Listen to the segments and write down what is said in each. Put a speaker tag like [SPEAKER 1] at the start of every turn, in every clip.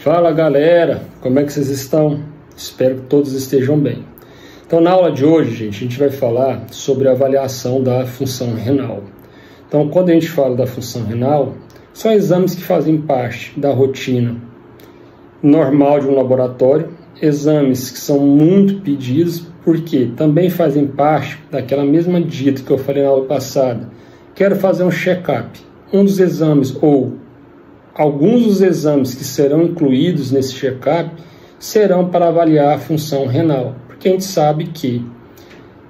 [SPEAKER 1] Fala galera, como é que vocês estão? Espero que todos estejam bem. Então na aula de hoje, gente, a gente vai falar sobre a avaliação da função renal. Então quando a gente fala da função renal, são exames que fazem parte da rotina normal de um laboratório, exames que são muito pedidos, porque também fazem parte daquela mesma dieta que eu falei na aula passada. Quero fazer um check-up. Um dos exames ou alguns dos exames que serão incluídos nesse check-up serão para avaliar a função renal, porque a gente sabe que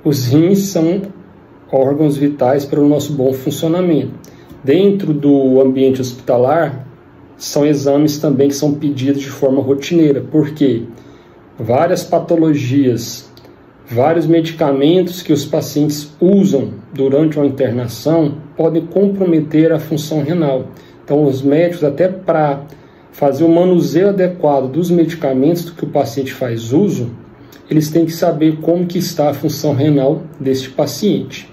[SPEAKER 1] os rins são órgãos vitais para o nosso bom funcionamento. Dentro do ambiente hospitalar, são exames também que são pedidos de forma rotineira, porque várias patologias, vários medicamentos que os pacientes usam durante uma internação podem comprometer a função renal. Então, os médicos, até para fazer o manuseio adequado dos medicamentos que o paciente faz uso, eles têm que saber como que está a função renal deste paciente.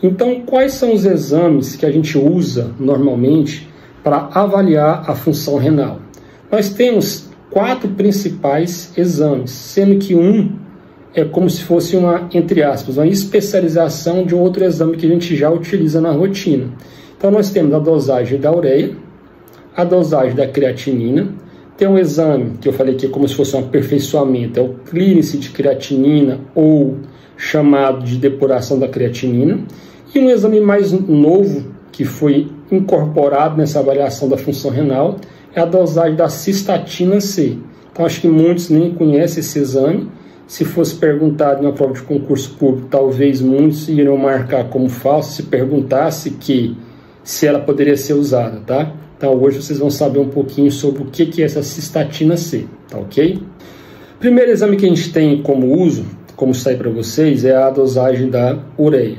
[SPEAKER 1] Então, quais são os exames que a gente usa normalmente para avaliar a função renal? Nós temos 4 principais exames, sendo que um é como se fosse uma, entre aspas, uma especialização de um outro exame que a gente já utiliza na rotina. Então, nós temos a dosagem da ureia, a dosagem da creatinina, tem um exame que eu falei que é como se fosse um aperfeiçoamento, é o clearance de creatinina ou chamado de depuração da creatinina, e um exame mais novo que foi incorporado nessa avaliação da função renal é a dosagem da cistatina C. Então, acho que muitos nem conhecem esse exame. Se fosse perguntado em uma prova de concurso público, talvez muitos iriam marcar como falso se perguntasse se ela poderia ser usada, tá? Então hoje vocês vão saber um pouquinho sobre o que é essa cistatina C, tá ok? Primeiro exame que a gente tem como uso, como está aí para vocês, é a dosagem da ureia.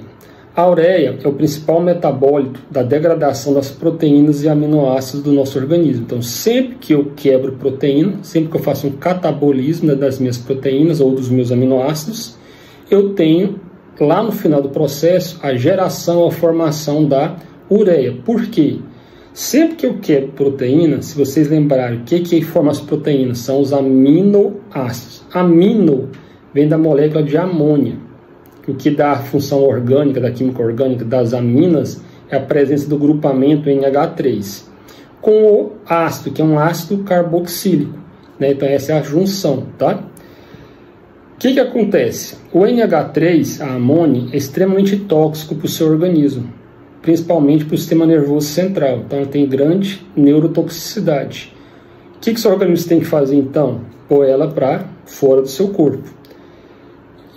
[SPEAKER 1] A ureia é o principal metabólito da degradação das proteínas e aminoácidos do nosso organismo. Então sempre que eu quebro proteína, sempre que eu faço um catabolismo das minhas proteínas ou dos meus aminoácidos, eu tenho lá no final do processo a geração, a formação da ureia. Por quê? Sempre que eu quebro proteína, se vocês lembrarem o que forma as proteínas, são os aminoácidos. Amino vem da molécula de amônia. O que dá a função orgânica, da química orgânica das aminas, é a presença do grupamento NH3. Com o ácido, que é um ácido carboxílico, né? Então essa é a junção, tá? O que acontece? O NH3, a amônia, é extremamente tóxico para o seu organismo, principalmente para o sistema nervoso central. Então, ela tem grande neurotoxicidade. O que o seu organismo tem que fazer, então? Pôr ela para fora do seu corpo.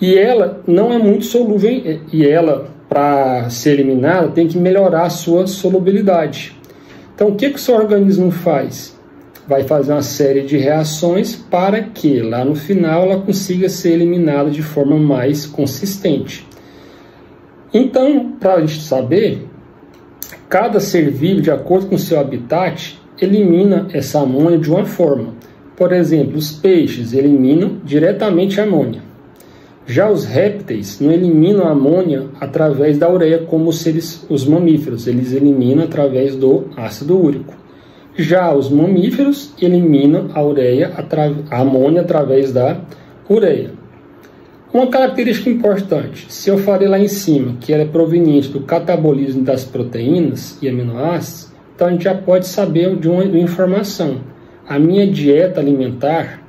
[SPEAKER 1] E ela não é muito solúvel, e ela, para ser eliminada, tem que melhorar a sua solubilidade. Então, o que o seu organismo faz? Vai fazer uma série de reações para que, lá no final, ela consiga ser eliminada de forma mais consistente. Então, para a gente saber, cada ser vivo, de acordo com o seu habitat, elimina essa amônia de uma forma. Por exemplo, os peixes eliminam diretamente a amônia. Já os répteis não eliminam a amônia através da ureia, como os mamíferos. Eles eliminam através do ácido úrico. Já os mamíferos eliminam a amônia através da ureia. Uma característica importante, se eu falei lá em cima que ela é proveniente do catabolismo das proteínas e aminoácidos, então a gente já pode saber de uma informação. A minha dieta alimentar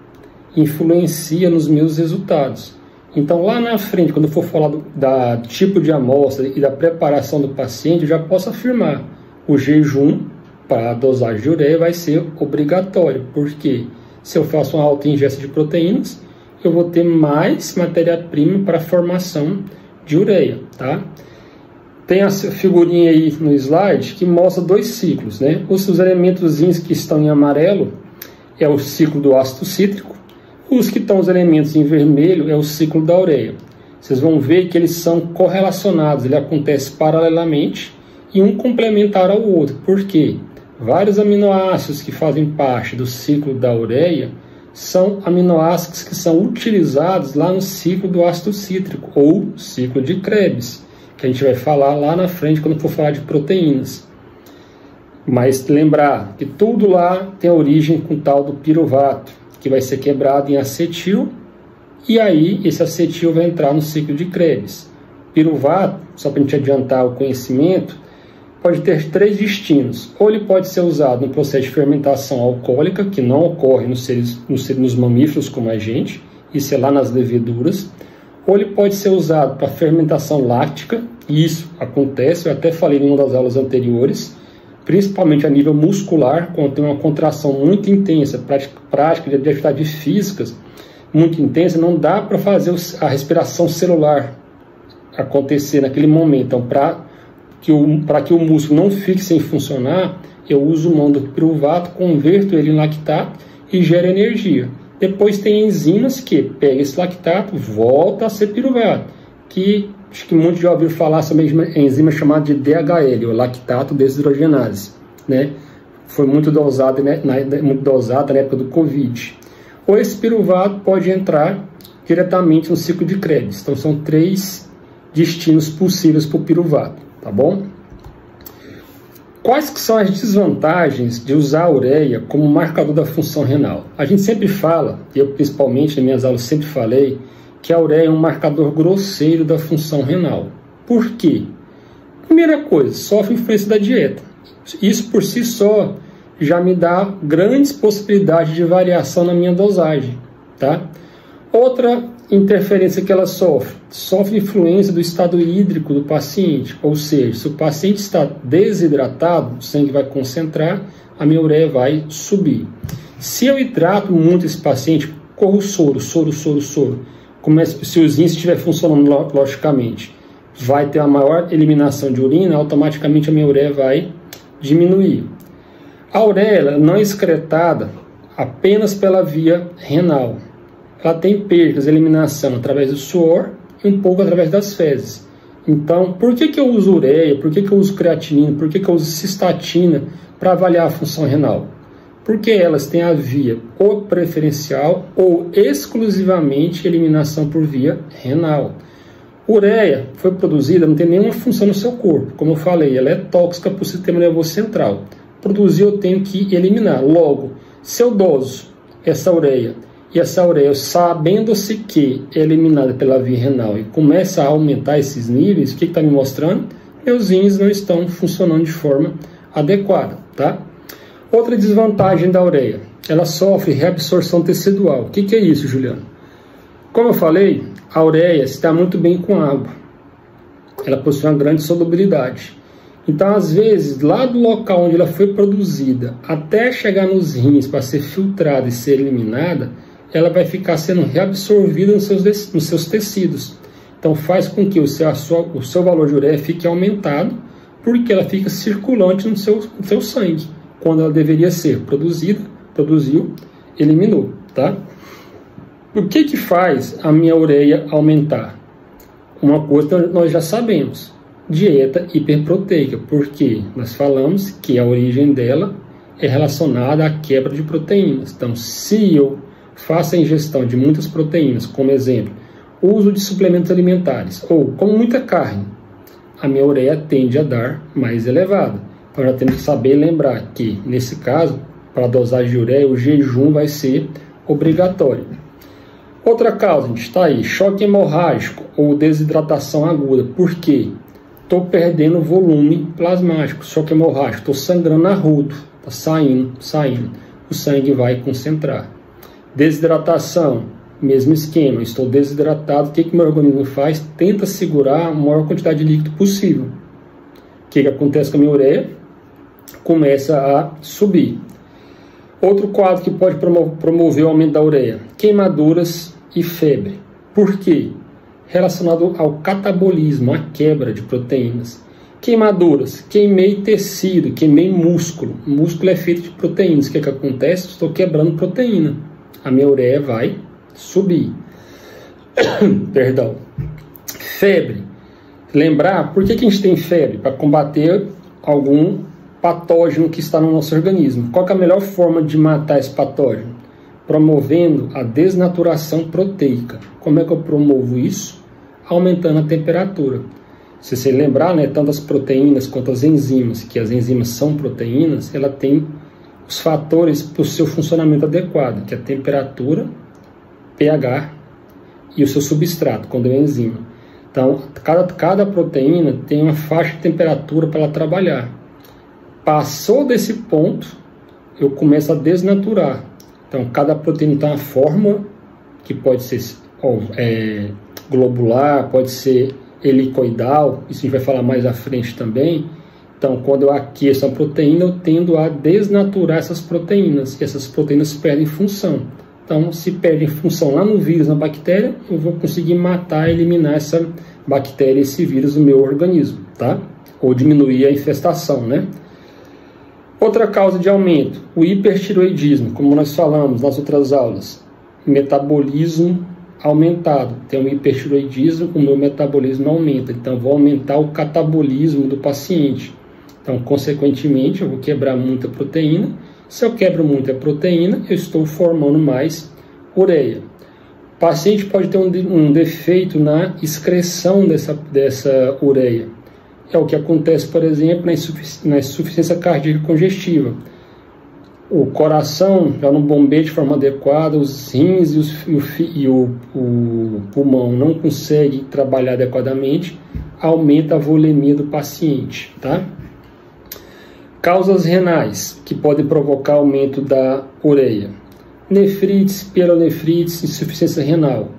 [SPEAKER 1] influencia nos meus resultados. Então lá na frente, quando eu for falar do tipo de amostra e da preparação do paciente, eu já posso afirmar: o jejum para a dosagem de ureia vai ser obrigatório, porque se eu faço uma alta ingesta de proteínas, eu vou ter mais matéria-prima para a formação de ureia, tá? Tem a figurinha aí no slide que mostra 2 ciclos, né? Os elementos que estão em amarelo é o ciclo do ácido cítrico, os que estão os elementos em vermelho é o ciclo da ureia. Vocês vão ver que eles são correlacionados, ele acontece paralelamente e um complementar ao outro. Por quê? Vários aminoácidos que fazem parte do ciclo da ureia são aminoácidos que são utilizados lá no ciclo do ácido cítrico, ou ciclo de Krebs, que a gente vai falar lá na frente quando for falar de proteínas. Mas lembrar que tudo lá tem origem com o tal do piruvato, que vai ser quebrado em acetil, e aí esse acetil vai entrar no ciclo de Krebs. Piruvato, só para a gente adiantar o conhecimento, pode ter 3 destinos. Ou ele pode ser usado no processo de fermentação alcoólica, que não ocorre nos mamíferos como a gente, isso é lá nas leveduras. Ou ele pode ser usado para fermentação láctica, e isso acontece, eu até falei em uma das aulas anteriores, principalmente a nível muscular, quando tem uma contração muito intensa, prática de atividades físicas muito intensa, não dá para fazer a respiração celular acontecer naquele momento. Então, para que o músculo não fique sem funcionar, eu uso mão do piruvato, converto ele em lactato e gera energia. Depois tem enzimas que pegam esse lactato, volta a ser piruvato, que acho que muitos já ouviram falar sobre a enzima chamada de DHL, o lactato desidrogenase, né? Foi muito dosada, né, na época do Covid. Ou esse piruvato pode entrar diretamente no ciclo de Krebs. Então são 3 destinos possíveis para o piruvato, tá bom? Quais que são as desvantagens de usar a ureia como marcador da função renal? A gente sempre fala, eu principalmente nas minhas aulas sempre falei, que a ureia é um marcador grosseiro da função renal. Por quê? Primeira coisa, sofre influência da dieta. Isso por si só já me dá grandes possibilidades de variação na minha dosagem, tá? Outra interferência que ela sofre influência do estado hídrico do paciente, ou seja, se o paciente está desidratado, o sangue vai concentrar, a minha ureia vai subir. Se eu hidrato muito esse paciente, corro soro, se os rins estiver funcionando logicamente, vai ter a maior eliminação de urina, automaticamente a minha ureia vai diminuir. A ureia não é excretada apenas pela via renal. Ela tem perdas, eliminação através do suor e um pouco através das fezes. Então, por que eu uso ureia? Por que eu uso creatinina? Por que eu uso cistatina para avaliar a função renal? Porque elas têm a via ou preferencial ou exclusivamente eliminação por via renal. Ureia foi produzida, não tem nenhuma função no seu corpo. Como eu falei, ela é tóxica para o sistema nervoso central. Produzir eu tenho que eliminar. Logo, se eu doso essa ureia, e essa ureia, sabendo-se que é eliminada pela via renal e começa a aumentar esses níveis, o que está me mostrando? Meus rins não estão funcionando de forma adequada, tá? Outra desvantagem da ureia, ela sofre reabsorção tecidual. O que é isso, Juliano? Como eu falei, a ureia está muito bem com água. Ela possui uma grande solubilidade. Então, às vezes, lá do local onde ela foi produzida, até chegar nos rins para ser filtrada e ser eliminada, ela vai ficar sendo reabsorvida nos seus tecidos. Então, faz com que o seu valor de ureia fique aumentado, porque ela fica circulante no seu sangue, quando ela deveria ser produzida, produziu, eliminou, tá? O que faz a minha ureia aumentar? Uma coisa nós já sabemos, dieta hiperproteica, porque nós falamos que a origem dela é relacionada à quebra de proteínas. Então, se eu faço a ingestão de muitas proteínas, como exemplo, uso de suplementos alimentares, ou como muita carne, a minha ureia tende a dar mais elevada. Então, já temos que saber lembrar que, nesse caso, para a dosagem de ureia, o jejum vai ser obrigatório. Outra causa, a gente está aí, choque hemorrágico ou desidratação aguda. Por quê? Estou perdendo volume plasmático, choque hemorrágico, estou sangrando a rodo, está saindo, o sangue vai concentrar. Desidratação, mesmo esquema, estou desidratado, o que meu organismo faz? Tenta segurar a maior quantidade de líquido possível. O que acontece com a minha ureia? Começa a subir. Outro quadro que pode promover o aumento da ureia, queimaduras e febre. Por quê? Relacionado ao catabolismo, à quebra de proteínas. Queimaduras, queimei tecido, queimei músculo. O músculo é feito de proteínas. O que acontece? Estou quebrando proteína. A minha ureia vai subir. Perdão. Febre. Lembrar, por que a gente tem febre? Para combater algum patógeno que está no nosso organismo. Qual que é a melhor forma de matar esse patógeno? promovendo a desnaturação proteica. Como é que eu promovo isso? Aumentando a temperatura. Se você lembrar, né, tanto as proteínas quanto as enzimas, que as enzimas são proteínas, ela tem os fatores para o seu funcionamento adequado, que é a temperatura, pH e o seu substrato, quando é enzima. Então, cada proteína tem uma faixa de temperatura para ela trabalhar. Passou desse ponto, eu começo a desnaturar. Então, cada proteína tem uma forma que pode ser globular, pode ser helicoidal, isso a gente vai falar mais à frente também. Então, quando eu aqueço a proteína, eu tendo a desnaturar essas proteínas, e essas proteínas perdem função. Então, se perdem função lá no vírus, na bactéria, eu vou conseguir matar, eliminar essa bactéria, esse vírus do meu organismo, tá? Ou diminuir a infestação, né? Outra causa de aumento, o hipertireoidismo, como nós falamos nas outras aulas. Metabolismo aumentado. Tem um hipertireoidismo, o meu metabolismo aumenta. Então, vou aumentar o catabolismo do paciente. Então, consequentemente, eu vou quebrar muita proteína. Se eu quebro muita proteína, eu estou formando mais ureia. O paciente pode ter um defeito na excreção dessa ureia. É o que acontece, por exemplo, na insuficiência cardíaca congestiva. O coração já não bombeia de forma adequada, os rins e o pulmão não conseguem trabalhar adequadamente, aumenta a volemia do paciente, tá? Causas renais que podem provocar aumento da ureia: nefrites, pielonefrites, insuficiência renal.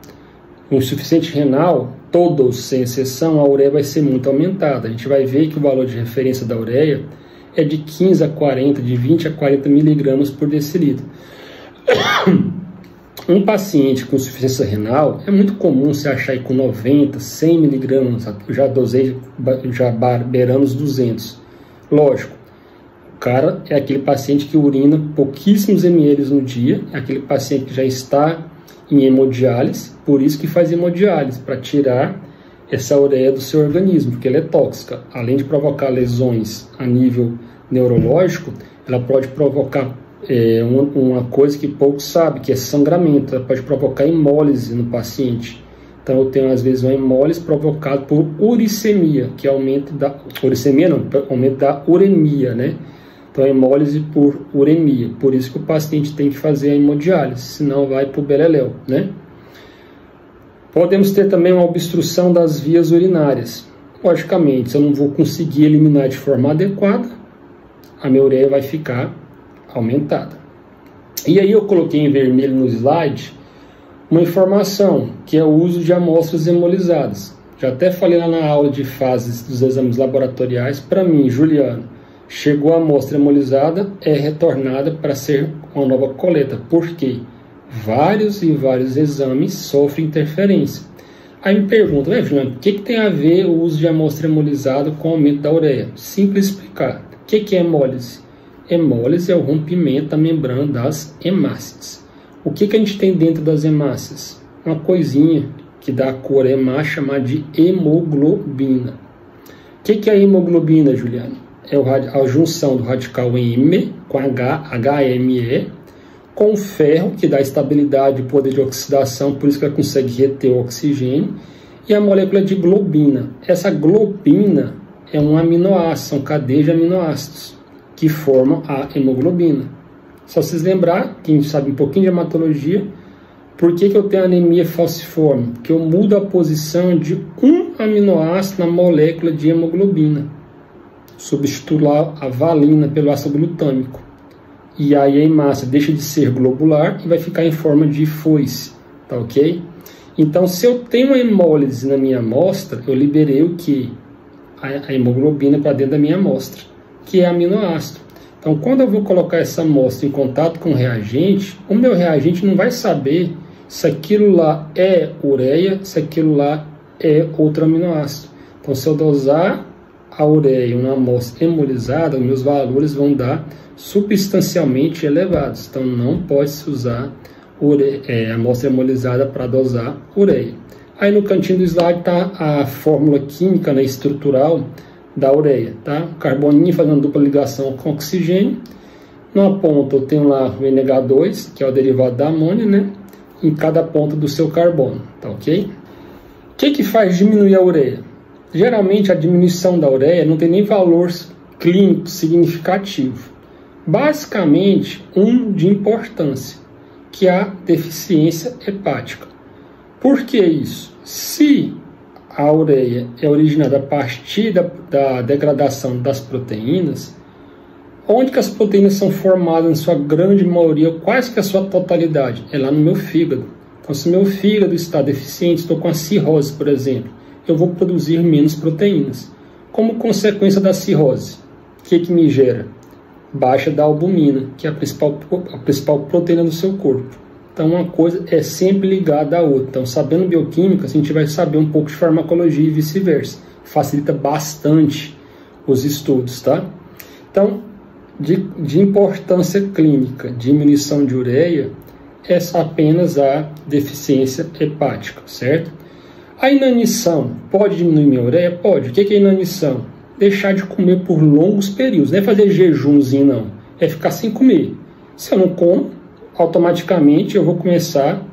[SPEAKER 1] O insuficiente renal, todos sem exceção, a ureia vai ser muito aumentada. A gente vai ver que o valor de referência da ureia é de 15 a 40, de 20 a 40 miligramas por decilitro. Um paciente com insuficiência renal, é muito comum se achar aí com 90, 100 miligramas, já dosei, já beirando os 200. Lógico, o cara é aquele paciente que urina pouquíssimos ml no dia, é aquele paciente que já está em hemodiálise, por isso que faz hemodiálise, para tirar essa ureia do seu organismo, porque ela é tóxica. Além de provocar lesões a nível neurológico, ela pode provocar uma coisa que poucos sabem, que é sangramento. Ela pode provocar hemólise no paciente. Então, eu tenho, às vezes, uma hemólise provocada por uricemia, que é aumento da... aumento da uremia, né? Então, hemólise por uremia. Por isso que o paciente tem que fazer a hemodiálise, senão vai para o beleléu, né? Podemos ter também uma obstrução das vias urinárias. Logicamente, se eu não vou conseguir eliminar de forma adequada, a minha ureia vai ficar aumentada. E aí eu coloquei em vermelho no slide uma informação, que é o uso de amostras hemolizadas. Já até falei lá na aula de fases dos exames laboratoriais. Para mim, Juliano, chegou a amostra hemolizada, é retornada para ser uma nova coleta. Por quê? Vários e vários exames sofrem interferência. Aí me perguntam, Juliano, o que tem a ver o uso de amostra hemolizada com o aumento da ureia? Simples explicar. O que é hemólise? Hemólise é o rompimento da membrana das hemácias. O que a gente tem dentro das hemácias? Uma coisinha que dá a cor hemácia, chamada de hemoglobina. O que é a hemoglobina, Juliano? É a junção do radical M com HME, com o ferro, que dá estabilidade e poder de oxidação, por isso que ela consegue reter o oxigênio, e a molécula de globina. Essa globina é um aminoácido, são cadeias de aminoácidos, que formam a hemoglobina. Só vocês lembrar, quem sabe um pouquinho de hematologia, por que eu tenho anemia falciforme? Porque eu mudo a posição de um aminoácido na molécula de hemoglobina. Substituo lá a valina pelo ácido glutâmico. E aí a hemácia deixa de ser globular e vai ficar em forma de foice, tá ok? Então, se eu tenho uma hemólise na minha amostra, eu liberei o que? A hemoglobina para dentro da minha amostra, que é aminoácido. Então, quando eu vou colocar essa amostra em contato com o reagente, o meu reagente não vai saber se aquilo lá é ureia, se aquilo lá é outro aminoácido. Então, se eu dosar a ureia em uma amostra hemolizada, meus valores vão dar substancialmente elevados. Então, não pode-se usar amostra hemolizada para dosar ureia. Aí no cantinho do slide está a fórmula química, né, estrutural da ureia. Tá? Carboninho fazendo dupla ligação com oxigênio, Numa ponta eu tenho lá o NH2, que é o derivado da amônia, né? Em cada ponta do seu carbono, tá ok? O que faz diminuir a ureia? Geralmente a diminuição da ureia não tem nem valor clínico significativo. Basicamente, de importância, que é a deficiência hepática. Por que isso? Se a ureia é originada a partir da degradação das proteínas, onde que as proteínas são formadas em sua grande maioria, quase que a sua totalidade? É lá no meu fígado. Então, se meu fígado está deficiente, estou com a cirrose, por exemplo, eu vou produzir menos proteínas. Como consequência da cirrose, o que me gera? Baixa da albumina, que é a principal proteína do seu corpo. Então, uma coisa é sempre ligada à outra. Então, sabendo bioquímica, a gente vai saber um pouco de farmacologia e vice-versa. Facilita bastante os estudos, tá? Então, de importância clínica, diminuição de ureia, é apenas a deficiência hepática, certo? A inanição pode diminuir minha ureia? Pode. O que é inanição? Deixar de comer por longos períodos. Não é fazer jejumzinho, não. É ficar sem comer. Se eu não como, automaticamente eu vou começar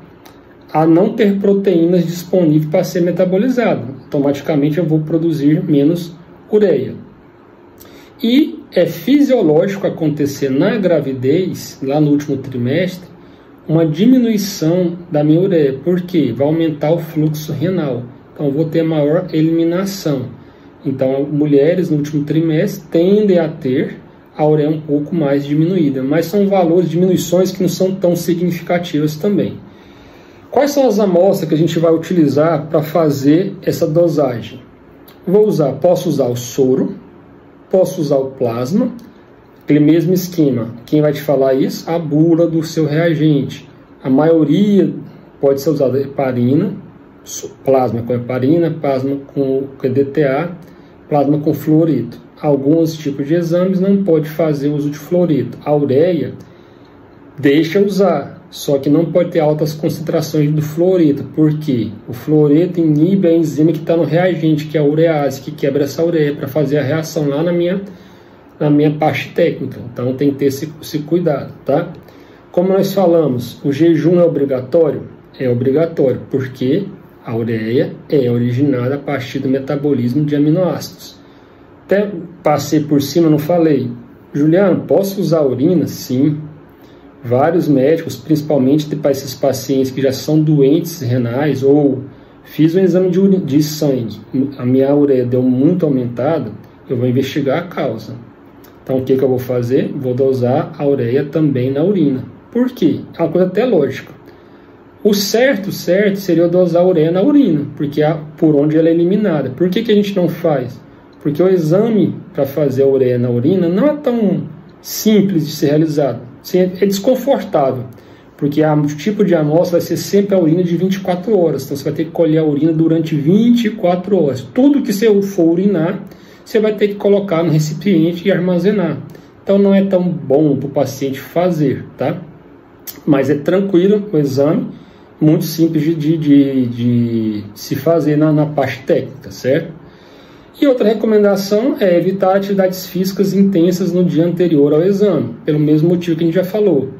[SPEAKER 1] a não ter proteínas disponíveis para ser metabolizado. Automaticamente eu vou produzir menos ureia. E é fisiológico acontecer na gravidez, lá no último trimestre, uma diminuição da minha ureia. Por quê? Vai aumentar o fluxo renal. Então, eu vou ter maior eliminação. Então, mulheres no último trimestre tendem a ter a ureia um pouco mais diminuída. Mas são valores, diminuições que não são tão significativas também. Quais são as amostras que a gente vai utilizar para fazer essa dosagem? Posso usar o soro, posso usar o plasma, aquele mesmo esquema. Quem vai te falar isso? A bula do seu reagente. A maioria pode ser usada heparina, plasma com heparina, plasma com EDTA, plasma com fluorito. Alguns tipos de exames não pode fazer uso de fluorito. A ureia deixa usar, só que não pode ter altas concentrações do fluorito. Por quê? O fluorito inibe a enzima que está no reagente, que é a urease, que quebra essa ureia para fazer a reação lá na minha parte técnica. Então tem que ter esse cuidado, tá? Como nós falamos, o jejum é obrigatório? É obrigatório, porque a ureia é originada a partir do metabolismo de aminoácidos. Até passei por cima, não falei. Juliano, posso usar urina? Sim. Vários médicos, principalmente para esses pacientes que já são doentes renais, ou fiz um exame de sangue, a minha ureia deu muito aumentada, eu vou investigar a causa. Então, o que eu vou fazer? Vou dosar a ureia também na urina. Por quê? É uma coisa até lógica. O certo seria eu dosar a ureia na urina, porque é por onde ela é eliminada. Por que a gente não faz? Porque o exame para fazer a ureia na urina não é tão simples de ser realizado. É desconfortável, porque o tipo de amostra vai ser sempre a urina de 24 horas. Então, você vai ter que colher a urina durante 24 horas. Tudo que você for urinar, você vai ter que colocar no recipiente e armazenar. Então, não é tão bom para o paciente fazer, tá? Mas é tranquilo o exame, muito simples de se fazer na parte técnica, certo? E outra recomendação é evitar atividades físicas intensas no dia anterior ao exame, pelo mesmo motivo que a gente já falou.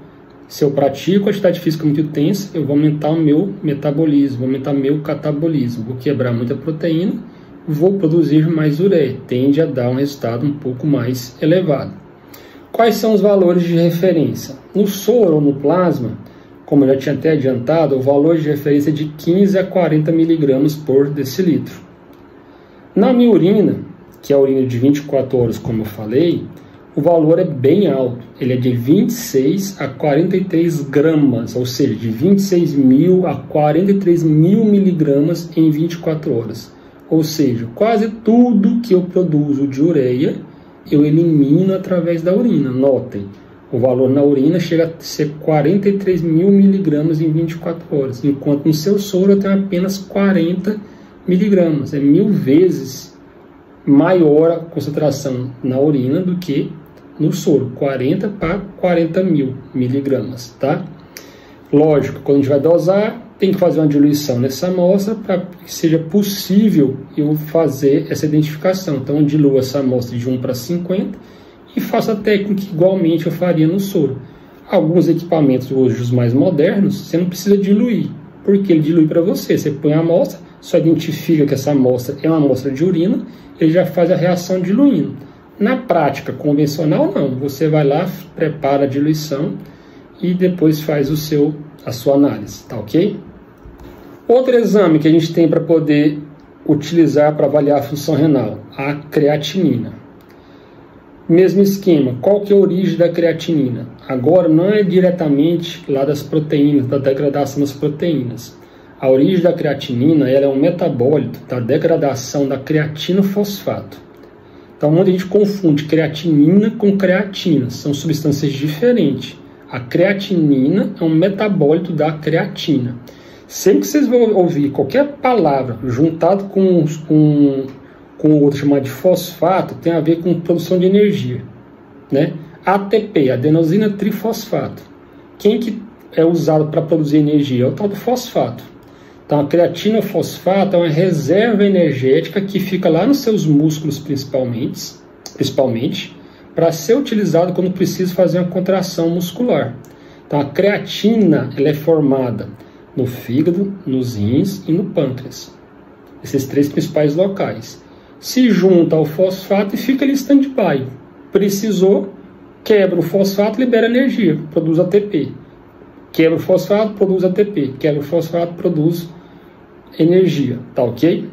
[SPEAKER 1] Se eu pratico atividade física muito intensa, eu vou aumentar o meu metabolismo, vou aumentar o meu catabolismo, vou quebrar muita proteína, vou produzir mais ureia, tende a dar um resultado um pouco mais elevado. Quais são os valores de referência? No soro ou no plasma, como eu já tinha até adiantado, o valor de referência é de 15 a 40 mg por decilitro. Na minha urina, que é a urina de 24 horas, como eu falei, o valor é bem alto. Ele é de 26 a 43 gramas, ou seja, de 26.000 a 43.000 miligramas em 24 horas. Ou seja, quase tudo que eu produzo de ureia, eu elimino através da urina. Notem, o valor na urina chega a ser 43.000 miligramas em 24 horas, enquanto no seu soro eu tenho apenas 40 miligramas. É 1000 vezes maior a concentração na urina do que no soro, 40 para 40.000 miligramas, tá? Lógico, quando a gente vai dosar, tem que fazer uma diluição nessa amostra para que seja possível eu fazer essa identificação. Então, eu diluo essa amostra de 1 para 50 e faço a técnica igualmente eu faria no soro. Alguns equipamentos hoje, os mais modernos, você não precisa diluir, porque ele dilui para você. Você põe a amostra, só identifica que essa amostra é uma amostra de urina, ele já faz a reação diluindo. Na prática convencional, não. Você vai lá, prepara a diluição e depois faz a sua análise, tá ok? Outro exame que a gente tem para poder utilizar para avaliar a função renal, a creatinina. Mesmo esquema, qual que é a origem da creatinina? Agora não é diretamente lá das proteínas, da degradação das proteínas. A origem da creatinina ela é um metabólito da degradação da creatinofosfato. Então, onde a gente confunde creatinina com creatina, são substâncias diferentes. A creatinina é um metabólito da creatina. Sempre que vocês vão ouvir qualquer palavra juntado com outro chamado de fosfato, tem a ver com produção de energia, né? ATP, adenosina trifosfato. Quem que é usado para produzir energia? É o tal do fosfato. Então, a creatinofosfato é uma reserva energética que fica lá nos seus músculos, principalmente para ser utilizado quando precisa fazer uma contração muscular. Então, a creatina ela é formada no fígado, nos rins e no pâncreas. Esses três principais locais. Se junta ao fosfato e fica ali stand-by. Precisou, quebra o fosfato, libera energia, produz ATP. Quebra o fosfato, produz ATP. Quebra o fosfato, produz energia. Tá ok?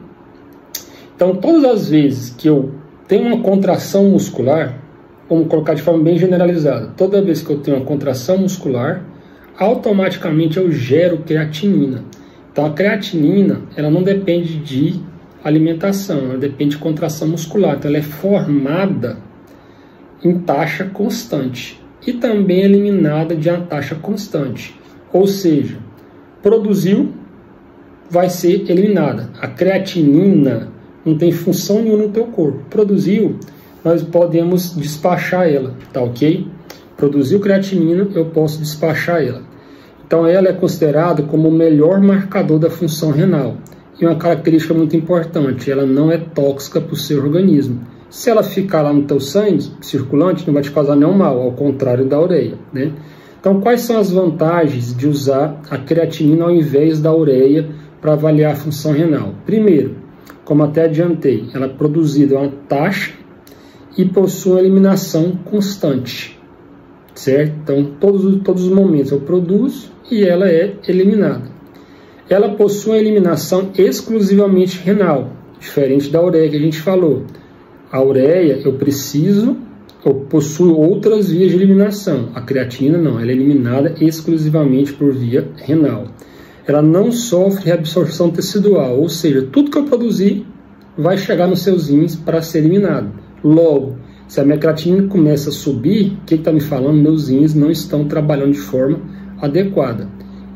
[SPEAKER 1] Então, todas as vezes que eu tenho uma contração muscular, vamos colocar de forma bem generalizada, toda vez que eu tenho uma contração muscular, automaticamente eu gero creatinina. Então, a creatinina ela não depende de alimentação, ela depende de contração muscular. Então, ela é formada em taxa constante e também eliminada de uma taxa constante. Ou seja, produziu, vai ser eliminada. A creatinina não tem função nenhuma no teu corpo. Produziu, nós podemos despachar ela, tá ok? Produziu creatinina, eu posso despachar ela. Então, ela é considerada como o melhor marcador da função renal. E uma característica muito importante, ela não é tóxica para o seu organismo. Se ela ficar lá no teu sangue circulante, não vai te causar nenhum mal, ao contrário da ureia, né? Então, quais são as vantagens de usar a creatinina ao invés da ureia para avaliar a função renal? Primeiro, como até adiantei, ela é produzida a uma taxa e possui uma eliminação constante, certo? Então, todos os momentos eu produzo e ela é eliminada. Ela possui uma eliminação exclusivamente renal, diferente da ureia que a gente falou. A ureia eu possuo outras vias de eliminação. A creatinina não, ela é eliminada exclusivamente por via renal. Ela não sofre reabsorção tecidual, ou seja, tudo que eu produzir vai chegar nos seus rins para ser eliminado. Logo, se a minha creatinina começa a subir, o que está me falando? Meus rins não estão trabalhando de forma adequada.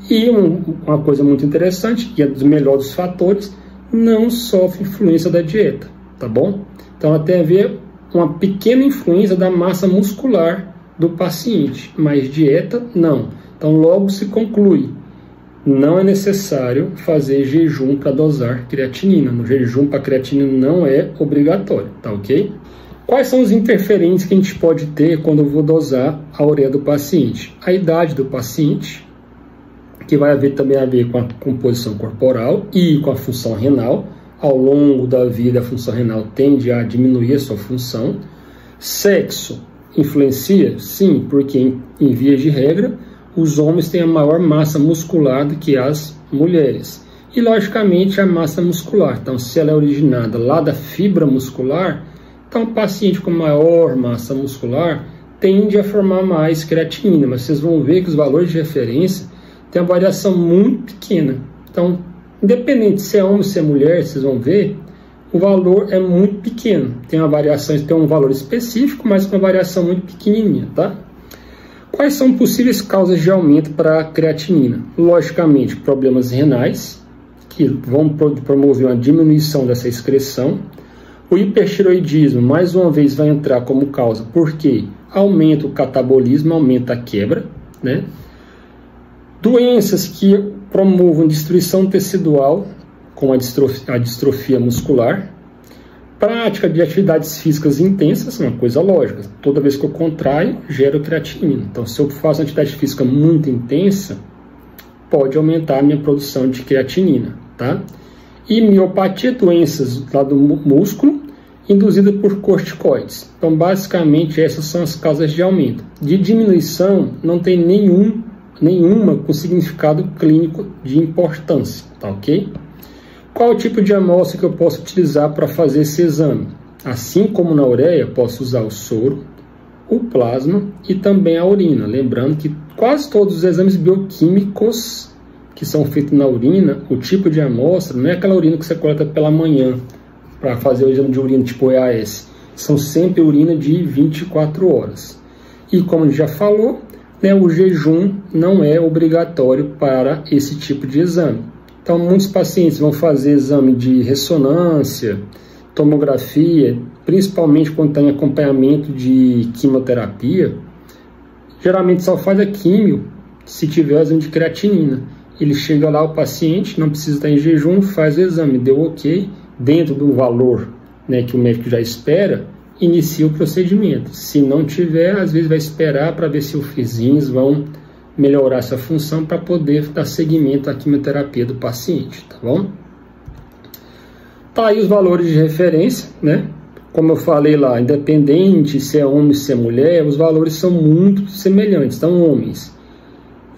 [SPEAKER 1] E uma coisa muito interessante, que é dos melhores fatores, não sofre influência da dieta, tá bom? Então ela tem a ver com uma pequena influência da massa muscular do paciente, mas dieta não. Então logo se conclui, não é necessário fazer jejum para dosar creatinina. No jejum para creatinina não é obrigatório, tá ok? Quais são os interferentes que a gente pode ter quando eu vou dosar a ureia do paciente? A idade do paciente, que vai também a ver com a composição corporal e com a função renal. Ao longo da vida, a função renal tende a diminuir a sua função. Sexo influencia? Sim, porque em via de regra, os homens têm a maior massa muscular do que as mulheres. E, logicamente, a massa muscular. Então, se ela é originada lá da fibra muscular, então o paciente com maior massa muscular tende a formar mais creatinina. Mas vocês vão ver que os valores de referência tem uma variação muito pequena. Então, independente se é homem ou se é mulher, vocês vão ver, o valor é muito pequeno. Tem uma variação, tem um valor específico, mas com uma variação muito pequenininha, tá? Quais são possíveis causas de aumento para a creatinina? Logicamente, problemas renais, que vão promover uma diminuição dessa excreção. O hipertireoidismo, mais uma vez, vai entrar como causa, porque aumenta o catabolismo, aumenta a quebra, né? Doenças que promovam destruição tecidual, como a distrofia muscular. Prática de atividades físicas intensas é uma coisa lógica. Toda vez que eu contraio, gero creatinina. Então, se eu faço uma atividade física muito intensa, pode aumentar a minha produção de creatinina, tá? E miopatia, doenças lá do músculo, induzida por corticoides. Então, basicamente, essas são as causas de aumento. De diminuição, não tem nenhuma com significado clínico de importância, tá ok? Qual o tipo de amostra que eu posso utilizar para fazer esse exame? Assim como na ureia, posso usar o soro, o plasma e também a urina. Lembrando que quase todos os exames bioquímicos que são feitos na urina, o tipo de amostra não é aquela urina que você coleta pela manhã para fazer o exame de urina tipo EAS. São sempre urina de 24 horas. E como a gente já falou, né, o jejum não é obrigatório para esse tipo de exame. Então, muitos pacientes vão fazer exame de ressonância, tomografia, principalmente quando está em acompanhamento de quimioterapia. Geralmente só faz a quimio se tiver exame de creatinina. Ele chega lá, o paciente não precisa estar em jejum, faz o exame, deu ok, dentro do valor, né, que o médico já espera, inicia o procedimento. Se não tiver, às vezes vai esperar para ver se os vizinhos vão melhorar essa função para poder dar seguimento à quimioterapia do paciente, tá bom? Tá aí os valores de referência, né? Como eu falei lá, independente se é homem ou se é mulher, os valores são muito semelhantes. Então, homens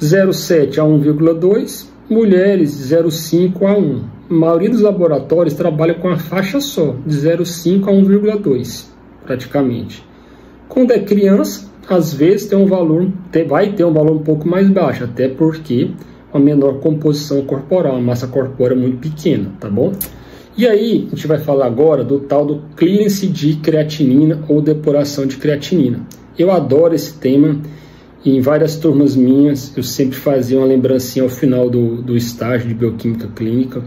[SPEAKER 1] 0,7 a 1,2, mulheres 0,5 a 1. A maioria dos laboratórios trabalha com a faixa só, de 0,5 a 1,2, praticamente. Quando é criança, às vezes vai ter um valor um pouco mais baixo, até porque uma menor composição corporal, a massa corpórea muito pequena, tá bom? E aí, a gente vai falar agora do tal do clearance de creatinina ou depuração de creatinina. Eu adoro esse tema, em várias turmas minhas eu sempre fazia uma lembrancinha ao final do estágio de bioquímica clínica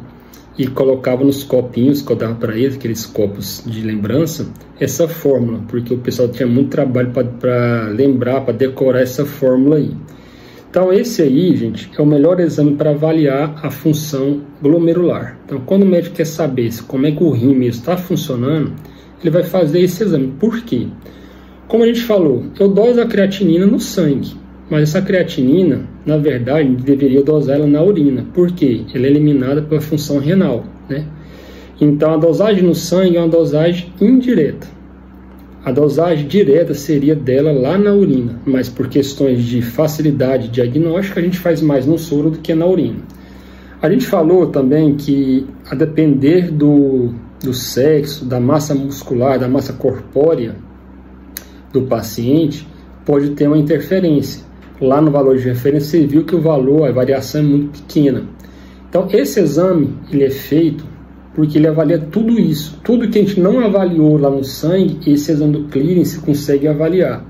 [SPEAKER 1] e colocava nos copinhos que eu dava para eles, aqueles copos de lembrança, essa fórmula, porque o pessoal tinha muito trabalho para lembrar, para decorar essa fórmula aí. Então esse aí, gente, é o melhor exame para avaliar a função glomerular. Então quando o médico quer saber como é que o rim mesmo está funcionando, ele vai fazer esse exame. Por quê? Como a gente falou, eu doso a creatinina no sangue, mas essa creatinina, na verdade, deveria dosar ela na urina. Por quê? Ela é eliminada pela função renal, né? Então, a dosagem no sangue é uma dosagem indireta. A dosagem direta seria dela lá na urina, mas por questões de facilidade diagnóstica, a gente faz mais no soro do que na urina. A gente falou também que, a depender do sexo, da massa muscular, da massa corpórea do paciente, pode ter uma interferência. Lá no valor de referência, você viu que o valor, a variação é muito pequena. Então, esse exame, ele é feito porque ele avalia tudo isso. Tudo que a gente não avaliou lá no sangue, esse exame do clearance consegue avaliar.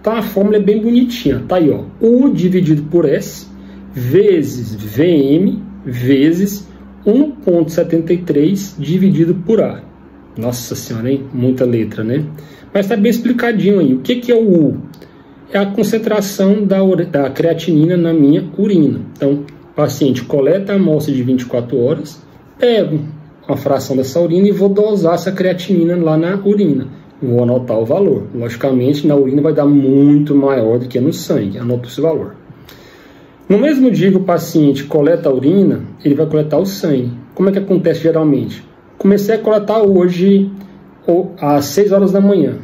[SPEAKER 1] Então, a fórmula é bem bonitinha. Tá aí, ó. U dividido por S, vezes VM, vezes 1,73 dividido por A. Nossa senhora, hein? Muita letra, né? Mas tá bem explicadinho aí. O que é o U? É a concentração da creatinina na minha urina. Então, o paciente coleta a amostra de 24 horas, pego uma fração dessa urina e vou dosar essa creatinina lá na urina. Vou anotar o valor. Logicamente, na urina vai dar muito maior do que no sangue. Anota esse valor. No mesmo dia que o paciente coleta a urina, ele vai coletar o sangue. Como é que acontece geralmente? Comecei a coletar hoje às 6 horas da manhã.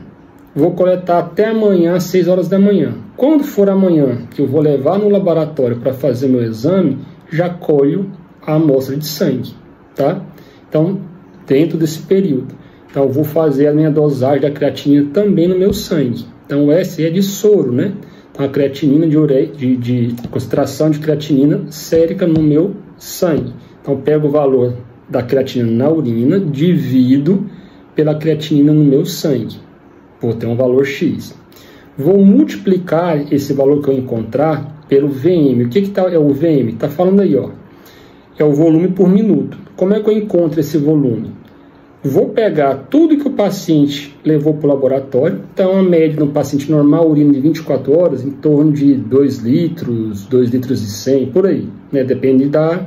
[SPEAKER 1] Vou coletar até amanhã às 6 horas da manhã. Quando for amanhã, que eu vou levar no laboratório para fazer meu exame, já colho a amostra de sangue, tá? Então, dentro desse período. Então, eu vou fazer a minha dosagem da creatinina também no meu sangue. Então, o S é de soro, né? Então, a creatinina de concentração de creatinina sérica no meu sangue. Então, eu pego o valor da creatinina na urina, divido pela creatinina no meu sangue. Vou ter um valor X. Vou multiplicar esse valor que eu encontrar pelo VM. O que é o VM? Está falando aí, ó. É o volume por minuto. Como é que eu encontro esse volume? Vou pegar tudo que o paciente levou para o laboratório. Então, a média no paciente normal, urina de 24 horas, em torno de 2 litros, 2 litros e 100, por aí, né? Depende da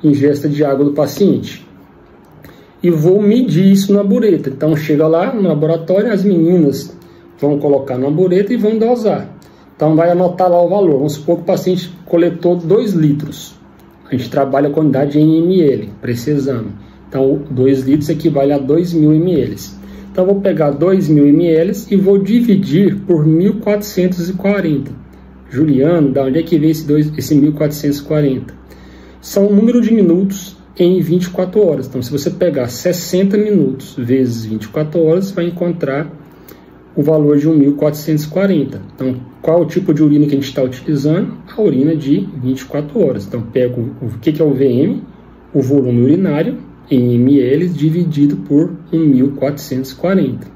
[SPEAKER 1] ingesta de água do paciente. e vou medir isso na bureta. Então chega lá no laboratório, as meninas vão colocar na bureta e vão dosar. Então vai anotar lá o valor. Vamos supor que o paciente coletou 2 litros. A gente trabalha a quantidade em ml para esse exame. Então 2 litros equivale a 2.000 ml. Então eu vou pegar 2.000 ml e vou dividir por 1.440. Juliano, da onde é que veio esse 1.440? São o número de minutos em 24 horas. Então, se você pegar 60 minutos vezes 24 horas, você vai encontrar o valor de 1.440. Então, qual o tipo de urina que a gente está utilizando? A urina de 24 horas. Então, pego o que é o VM, o volume urinário, em ml, dividido por 1.440.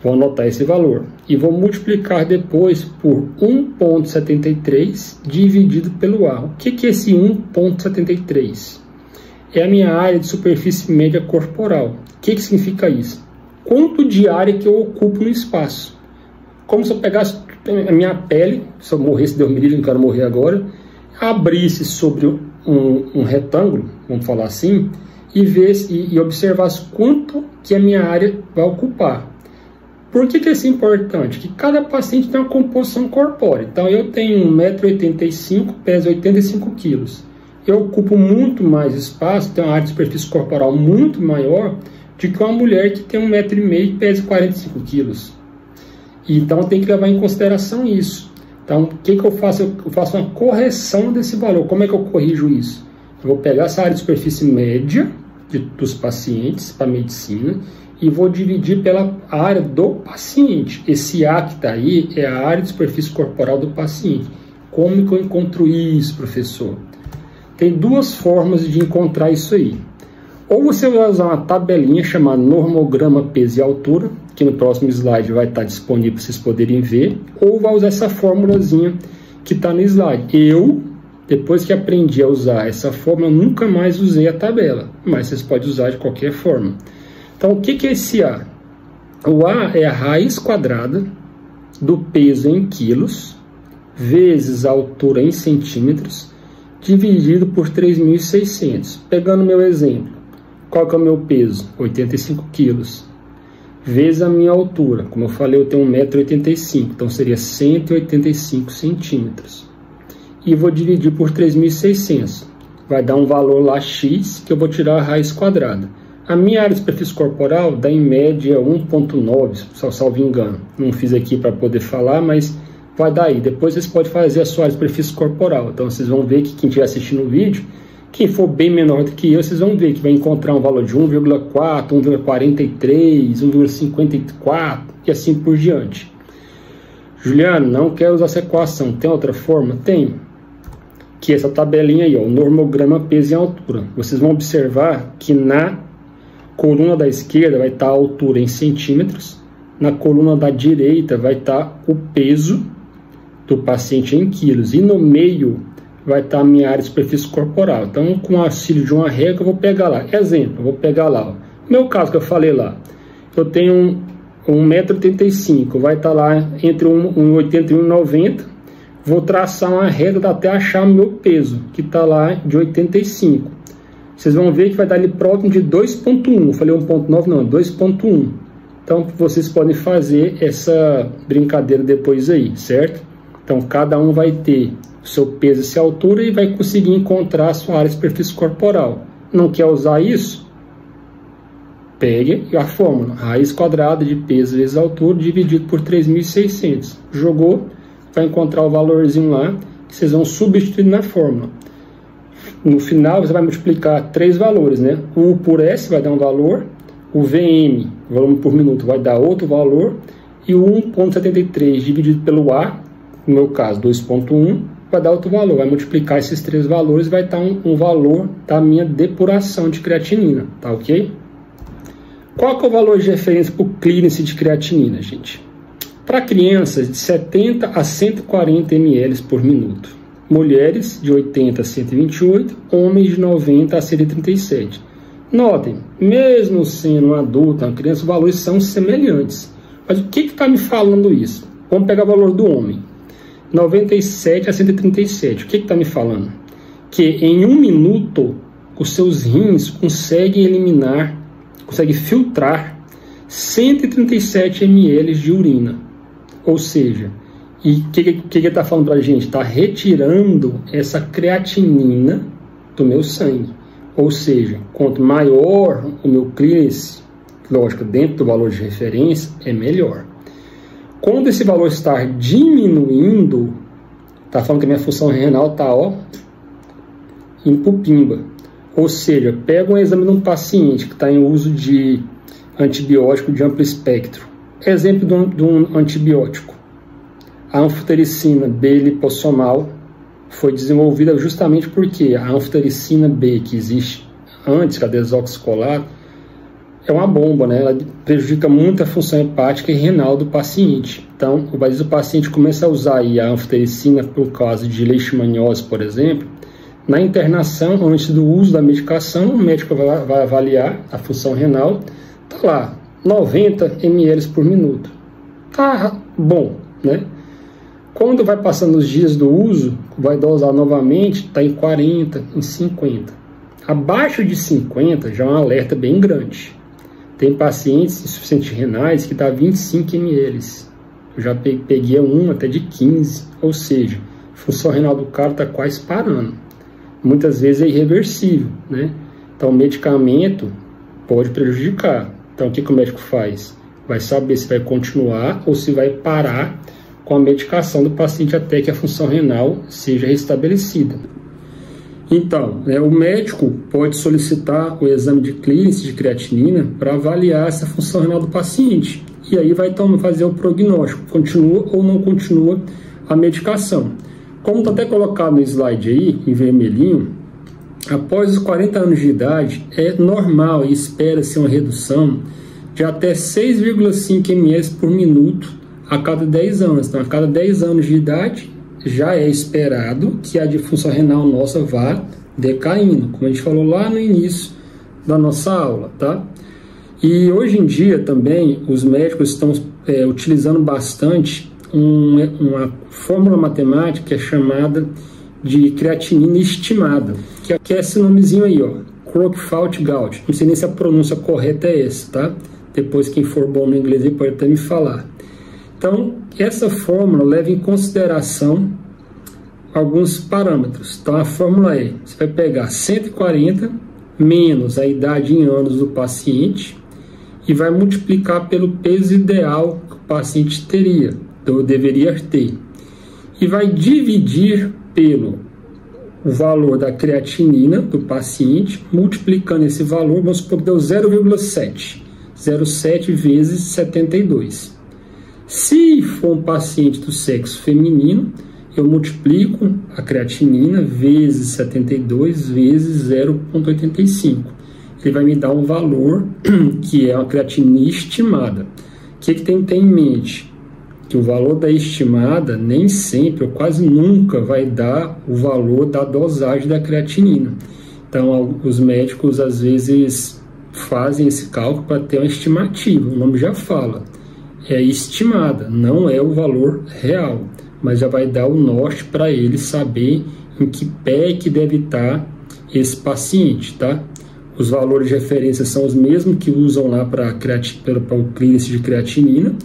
[SPEAKER 1] Vou anotar esse valor e vou multiplicar depois por 1,73 dividido pelo A. O que é esse 1,73? É a minha área de superfície média corporal. O que significa isso? Quanto de área que eu ocupo no espaço. Como se eu pegasse a minha pele, se eu morresse, Deus me livre, não quero morrer agora, abrisse sobre um retângulo, vamos falar assim, e observasse quanto que a minha área vai ocupar. Por que isso é importante? Que cada paciente tem uma composição corpórea. Então, eu tenho 1,85 m, peso 85 kg. Eu ocupo muito mais espaço, tenho uma área de superfície corporal muito maior do que uma mulher que tem 1,5 m e pesa 45 kg. Então, tem que levar em consideração isso. Então, o que eu faço? Eu faço uma correção desse valor. Como é que eu corrijo isso? Eu vou pegar essa área de superfície média dos pacientes para medicina e vou dividir pela área do paciente. Esse A que está aí é a área de superfície corporal do paciente. Como que eu encontro isso, professor? Tem 2 formas de encontrar isso aí. Ou você vai usar uma tabelinha chamada normograma peso e altura, que no próximo slide vai estar disponível para vocês poderem ver, ou vai usar essa formulazinha que está no slide. Eu, depois que aprendi a usar essa fórmula, nunca mais usei a tabela, mas vocês podem usar de qualquer forma. Então, o que é esse A? O A é a raiz quadrada do peso em quilos, vezes a altura em centímetros, dividido por 3.600. Pegando meu exemplo, qual que é o meu peso? 85 quilos. Vezes a minha altura. Como eu falei, eu tenho 1,85 m, então seria 185 centímetros. E vou dividir por 3.600. Vai dar um valor lá X, que eu vou tirar a raiz quadrada. A minha área de superfície corporal dá em média 1,9, salvo engano. Não fiz aqui para poder falar, mas vai dar aí. Depois vocês podem fazer a sua área de superfície corporal. Então vocês vão ver que quem estiver assistindo o vídeo, quem for bem menor do que eu, vocês vão ver que vai encontrar um valor de 1,4, 1,43, 1,54 e assim por diante. Juliano, não quero usar essa equação. Tem outra forma? Tem. Que é essa tabelinha aí, ó, o normograma peso e altura. Vocês vão observar que na coluna da esquerda vai estar a altura em centímetros, na coluna da direita vai estar o peso do paciente em quilos, e no meio vai estar a minha área de superfície corporal. Então, com o auxílio de uma régua, eu vou pegar lá. Exemplo, eu vou pegar lá, ó. No meu caso que eu falei lá, eu tenho 1,85 m, vai estar lá entre 1,81 e 1,90 m. Vou traçar uma régua até achar o meu peso, que está lá de 85. Vocês vão ver que vai dar ali próximo de 2,1. Eu falei 1,9, não, 2,1. Então, vocês podem fazer essa brincadeira depois aí, certo? Então, cada um vai ter o seu peso e sua altura e vai conseguir encontrar a sua área de superfície corporal. Não quer usar isso? Pegue a fórmula. Raiz quadrada de peso vezes altura dividido por 3.600. Jogou, vai encontrar o valorzinho lá que vocês vão substituir na fórmula. No final, você vai multiplicar 3 valores, né? O U por S vai dar um valor, o VM, volume por minuto, vai dar outro valor, e o 1,73 dividido pelo A, no meu caso 2,1, vai dar outro valor. Vai multiplicar esses 3 valores e vai dar um valor da minha depuração de creatinina, tá ok? Qual que é o valor de referência para o clearance de creatinina, gente? Para crianças, de 70 a 140 ml por minuto. Mulheres, de 80 a 128, homens de 90 a 137. Notem, mesmo sendo um adulto, uma criança, os valores são semelhantes. Mas o que está me falando isso? Vamos pegar o valor do homem. 97 a 137. O que está me falando? Que em 1 minuto, os seus rins conseguem eliminar consegue filtrar 137 ml de urina. Ou seja, e o que ele está falando para a gente? Está retirando essa creatinina do meu sangue. Ou seja, quanto maior o meu clearance, lógico, dentro do valor de referência, é melhor. Quando esse valor está diminuindo, está falando que a minha função renal está indo para o pimba. Ou seja, pega um exame de um paciente que está em uso de antibiótico de amplo espectro. Exemplo de um antibiótico. A anfotericina B lipossomal foi desenvolvida justamente porque a anfotericina B, que existe antes da desoxicolato, é uma bomba, né? Ela prejudica muito a função hepática e renal do paciente. Então, às vezes o paciente começa a usar aí a anfotericina por causa de leishmaniose, por exemplo. Na internação, antes do uso da medicação, o médico vai avaliar a função renal. Tá lá, 90 ml por minuto. Tá bom, né? Quando vai passando os dias do uso, vai dosar novamente, está em 40, em 50. Abaixo de 50 já é um alerta bem grande. Tem pacientes insuficientes renais que dá 25 ml. Eu já peguei um até de 15, ou seja, a função renal do cara está quase parando. Muitas vezes é irreversível, né? Então o medicamento pode prejudicar. Então o que o médico faz? Vai saber se vai continuar ou se vai parar com a medicação do paciente até que a função renal seja restabelecida. Então, o médico pode solicitar o exame de clearance de creatinina para avaliar essa função renal do paciente. E aí vai fazer o prognóstico, continua ou não continua a medicação. Como está até colocado no slide aí, em vermelhinho, após os 40 anos de idade, é normal e espera-se uma redução de até 6,5 ml por minuto a cada 10 anos. Então, a cada 10 anos de idade, já é esperado que a disfunção renal nossa vá decaindo, como a gente falou lá no início da nossa aula, tá? E hoje em dia também os médicos estão utilizando bastante uma fórmula matemática que é chamada de creatinina estimada, que é esse nomezinho aí, ó, Crooked-Gault. Não sei nem se a pronúncia correta é essa, tá? Depois quem for bom no inglês aí pode até me falar. Então, essa fórmula leva em consideração alguns parâmetros. Então, a fórmula é, você vai pegar 140 menos a idade em anos do paciente e vai multiplicar pelo peso ideal que o paciente teria, ou deveria ter. E vai dividir pelo o valor da creatinina do paciente, multiplicando esse valor, vamos supor que deu 0,7. 0,7 vezes 72. Se for um paciente do sexo feminino, eu multiplico a creatinina vezes 72 vezes 0,85. Ele vai me dar um valor que é uma creatinina estimada. O que tem que ter em mente? Que o valor da estimada nem sempre ou quase nunca vai dar o valor da dosagem da creatinina. Então, os médicos às vezes fazem esse cálculo para ter uma estimativa. O nome já fala. É estimada, não é o valor real, mas já vai dar o norte para ele saber em que pé que deve estar esse paciente, tá? Os valores de referência são os mesmos que usam lá para o clearance de creatinina,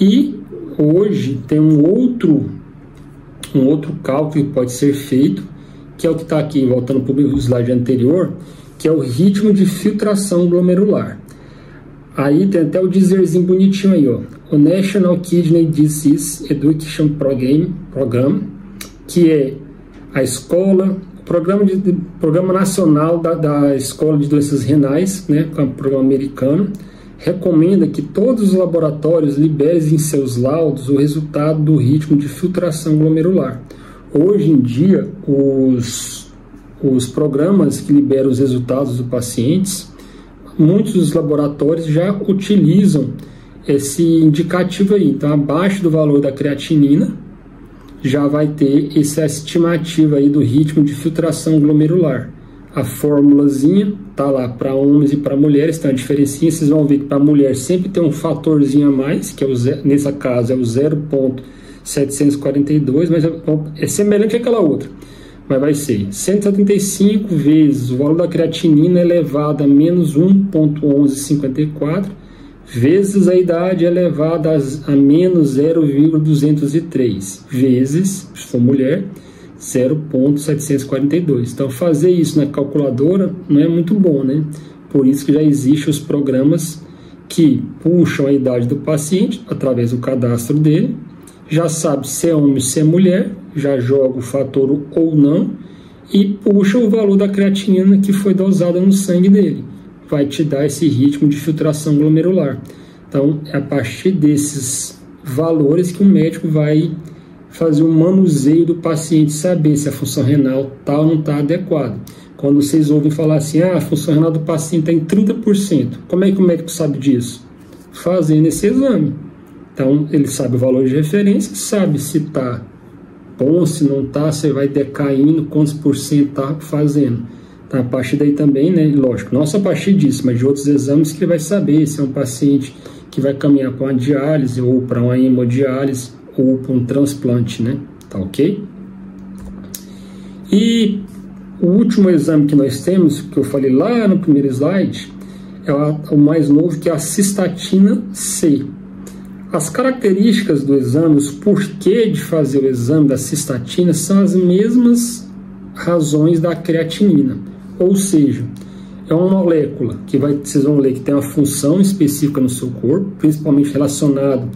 [SPEAKER 1] e hoje tem um outro cálculo que pode ser feito, que é o que está aqui, voltando para o slide anterior, que é o ritmo de filtração glomerular. Aí tem até o dizerzinho bonitinho aí, ó. O National Kidney Disease Education Program, que é a escola, o programa nacional da Escola de Doenças Renais, né, que é um programa americano, recomenda que todos os laboratórios liberem em seus laudos o resultado do ritmo de filtração glomerular. Hoje em dia, os programas que liberam os resultados dos pacientes, muitos dos laboratórios já utilizam esse indicativo aí. Então, abaixo do valor da creatinina, já vai ter essa estimativa aí do ritmo de filtração glomerular. A formulazinha tá lá para homens e para mulheres, então a diferencinha, vocês vão ver que para mulher sempre tem um fatorzinho a mais, que é nesse caso é o 0,742, mas é semelhante àquela outra. mas vai ser 175 vezes o valor da creatinina elevado a menos 1,1154 vezes a idade elevada a menos 0,203 vezes, se for mulher, 0,742. Então, fazer isso na calculadora não é muito bom, né? Por isso que já existem os programas que puxam a idade do paciente através do cadastro dele, já sabe se é homem ou se é mulher, já joga o fator ou não e puxa o valor da creatinina que foi dosada no sangue dele. Vai te dar esse ritmo de filtração glomerular. Então, é a partir desses valores que o médico vai fazer um manuseio do paciente, saber se a função renal está ou não está adequada. Quando vocês ouvem falar assim, a função renal do paciente está em 30%, como é que o médico sabe disso? Fazendo esse exame. Então, ele sabe o valor de referência, sabe se está bom, se não está, se vai decaindo, quantos por cento está fazendo. Então, a partir daí também, né, lógico, não só a partir disso, mas de outros exames que ele vai saber se é um paciente que vai caminhar para uma diálise ou para uma hemodiálise ou para um transplante, né? Tá ok? E o último exame que nós temos, que eu falei lá no primeiro slide, é o mais novo, que é a cistatina C. As características do exame, os porquê de fazer o exame da cistatina são as mesmas razões da creatinina. Ou seja, é uma molécula que vocês vão ler que tem uma função específica no seu corpo, principalmente relacionado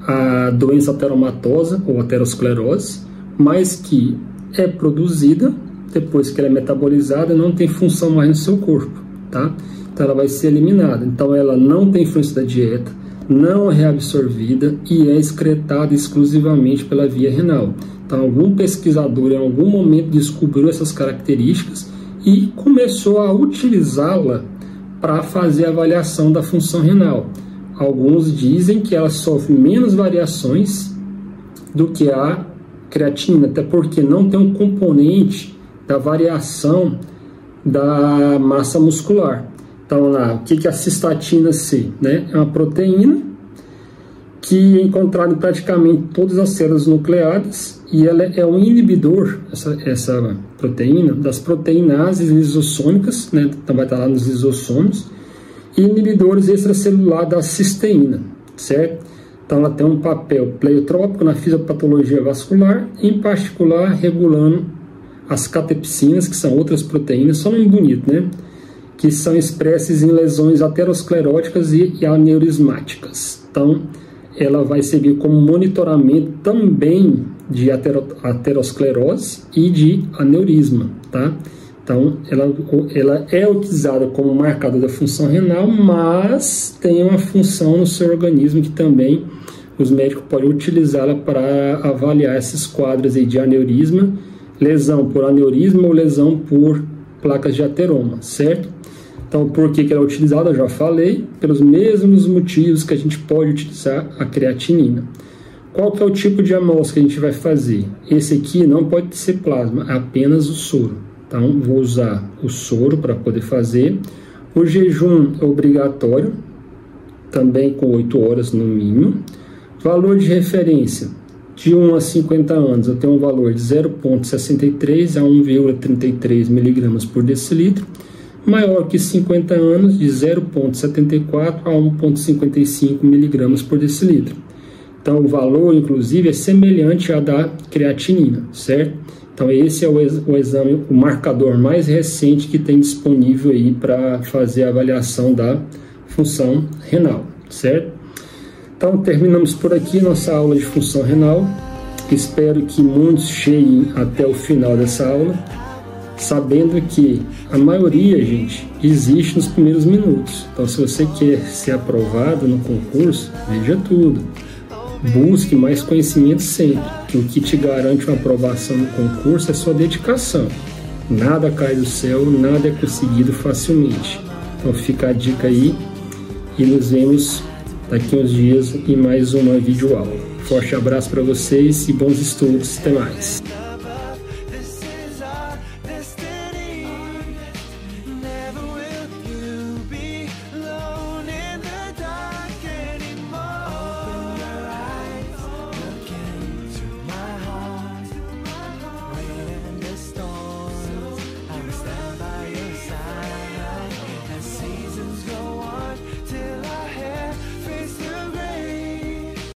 [SPEAKER 1] à doença ateromatosa ou aterosclerose, mas que é produzida depois que ela é metabolizada, não tem função mais no seu corpo, tá? Então ela vai ser eliminada. Então ela não tem influência da dieta, não é reabsorvida e é excretada exclusivamente pela via renal. Então algum pesquisador em algum momento descobriu essas características e começou a utilizá-la para fazer a avaliação da função renal. Alguns dizem que ela sofre menos variações do que a creatinina, até porque não tem um componente da variação da massa muscular. Então, o que é a cistatina C? Né? É uma proteína que é encontrada em praticamente todas as células nucleares e ela é um inibidor, essa proteína, das proteinases lisossômicas, né? Então vai estar lá nos lisossomos, e inibidores extracelulares da cisteína, certo? Então ela tem um papel pleiotrópico na fisiopatologia vascular, em particular regulando as catepsinas, que são outras proteínas, só nome bonito, né? Que são expressas em lesões ateroscleróticas e aneurismáticas. Então, ela vai servir como monitoramento também de aterosclerose e de aneurisma, tá? Então, ela é utilizada como marcador da função renal, mas tem uma função no seu organismo que também os médicos podem utilizá-la para avaliar esses quadros aí de aneurisma, lesão por aneurisma ou lesão por placas de ateroma, certo? Então, por que ela é utilizada? Eu já falei, pelos mesmos motivos que a gente pode utilizar a creatinina. Qual que é o tipo de amostra que a gente vai fazer? Esse aqui não pode ser plasma, apenas o soro. Então, vou usar o soro para poder fazer. O jejum é obrigatório, também com 8 horas no mínimo. Valor de referência, de 1 a 50 anos, eu tenho um valor de 0,63 a 1,33 miligramas por decilitro. Maior que 50 anos, de 0,74 a 1,55 miligramas por decilitro. Então, o valor, inclusive, é semelhante à da creatinina, certo? Então, esse é o exame, o marcador mais recente que tem disponível aí para fazer a avaliação da função renal, certo? Então, terminamos por aqui nossa aula de função renal. Espero que muitos cheguem até o final dessa aula, sabendo que a maioria, gente, existe nos primeiros minutos. Então, se você quer ser aprovado no concurso, veja tudo. Busque mais conhecimento sempre, que o que te garante uma aprovação no concurso é sua dedicação. Nada cai do céu, nada é conseguido facilmente. Então fica a dica aí e nos vemos daqui uns dias em mais uma videoaula. Forte abraço para vocês e bons estudos. Até mais.